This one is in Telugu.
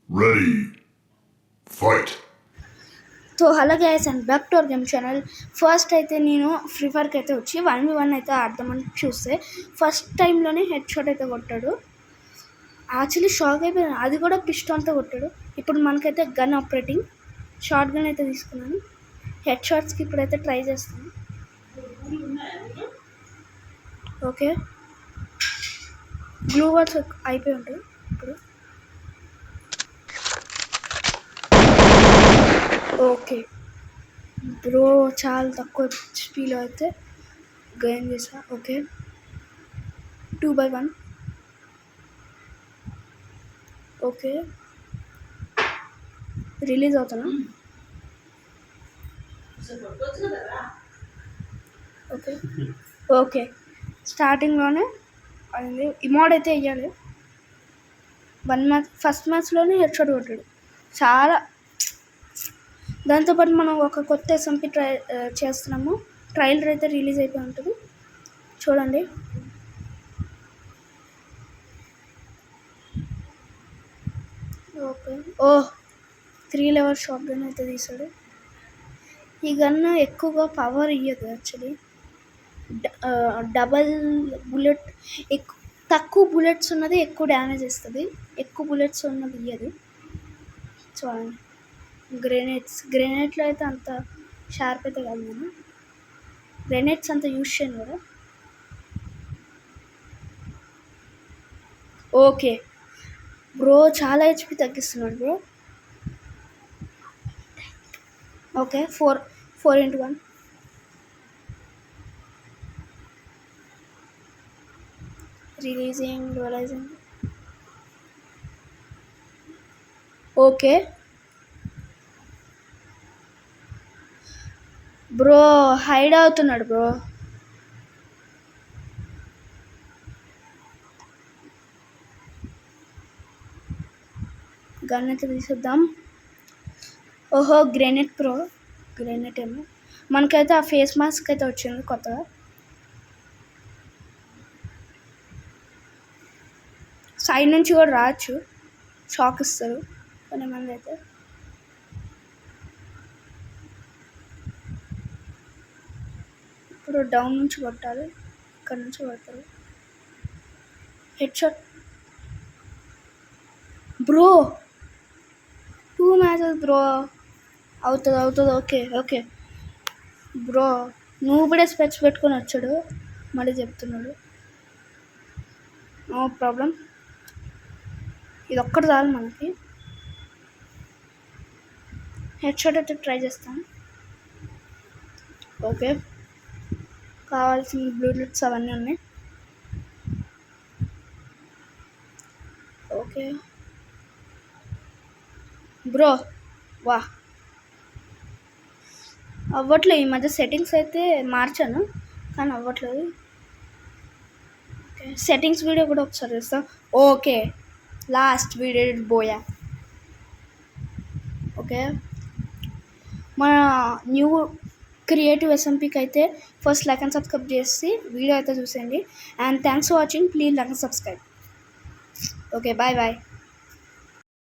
Ready, fight. So hello guys and back to our game channel. First అయితే నేను ఫ్రీ ఫైర్కి అయితే వచ్చి 1v1 అయితే ఆడదామని చూస్తే ఫస్ట్ టైంలోనే హెడ్ షాట్ అయితే కొట్టాడు. యాక్చువల్లీ షాక్ అయిపోయాను, అది కూడా పిస్టాల్తో కొట్టాడు. ఇప్పుడు మనకైతే గన్ ఆపరేటింగ్ షార్ట్ గన్ అయితే తీసుకున్నాను. హెడ్ షాట్స్కి ఇప్పుడైతే ట్రై చేస్తాను. ఓకే, గ్లూ వాల్స్ అయిపోయి ఉంటాయి ఇప్పుడు. ఓకే బ్రో, చాలా తక్కువ హెచ్పీలో అయితే గెయిన్ చేసా. Okay 2x1. ఓకే రిలీజ్ అవుతాను. ఓకే ఓకే స్టార్టింగ్లోనే అది ఇమోడ్ అయితే వేయాలి. ఫస్ట్ మ్యాచ్లోనే హెడ్ షాట్ కొట్టాడు. చాలా దాంతోపాటు మనం ఒక కొత్త ఎస్ఎంపీ చేస్తున్నాము. ట్రైలర్ అయితే రిలీజ్ అయిపోయి ఉంటుంది, చూడండి. ఓకే, 3 లెవెల్ షాట్ గన్ అయితే తీసాడు. ఈ గన్ ఎక్కువగా పవర్ ఇయ్యదు యాక్చువల్లీ. డబల్ బుల్లెట్, తక్కువ బుల్లెట్స్ ఉన్నది ఎక్కువ డ్యామేజ్ ఇస్తుంది, ఎక్కువ బుల్లెట్స్ ఉన్నది ఇయ్యదు. చూడండి, గ్రెనేడ్లో అయితే అంత షార్ప్ అయితే కాదు. నేను గ్రెనేడ్స్ అంత యూజ్ చేయను కదా. ఓకే బ్రో, చాలా హెచ్పి తగ్గిస్తున్నాడు bro. Okay 4x1. Releasing. Okay bro, hide అవుతున్నాడు బ్రో. గన్ అయితే తీసేద్దాం. ఓహో గ్రెనేడ్ బ్రో, గ్రెనేడ్ ఏమో. మనకైతే ఆ ఫేస్ మాస్క్ అయితే వచ్చింది కొత్తగా. సైడ్ నుంచి కూడా రావచ్చు, షాక్ ఇస్తారు కొంతమంది అయితే. ఇప్పుడు డౌన్ నుంచి కొట్టాలి, ఇక్కడ నుంచి కొడతారు. Head shot bro, 2 matches bro. అవుతుంది. ఓకే ఓకే బ్రో, నువ్వు కూడా స్పెక్స్ పెట్టుకొని వచ్చాడు, మళ్ళీ చెప్తున్నాడు. నో ప్రాబ్లం, ఇది ఒక్కటి చాలు మనకి. హెడ్ షాట్ అయితే ట్రై చేస్తాను. ఓకే, కావాల్సిన బ్లూటూత్స్ అవన్నీ ఉన్నాయి. ఓకే బ్రో, వా అవ్వట్లేదు. ఈ మధ్య సెట్టింగ్స్ అయితే మార్చాను కానీ అవ్వట్లేదు. ఓకే, సెట్టింగ్స్ వీడియో కూడా ఒకసారి చేస్తాం. ఓకే, లాస్ట్ వీడియో బోయా. ఓకే, మన న్యూ క్రియేటివ్ ఎస్ఎంపీకి అయితే ఫస్ట్ లైక్ అండ్ సబ్స్క్రైబ్ చేసి వీడియో అయితే చూసేయండి. And thanks for watching. Please like and subscribe. Okay, bye bye.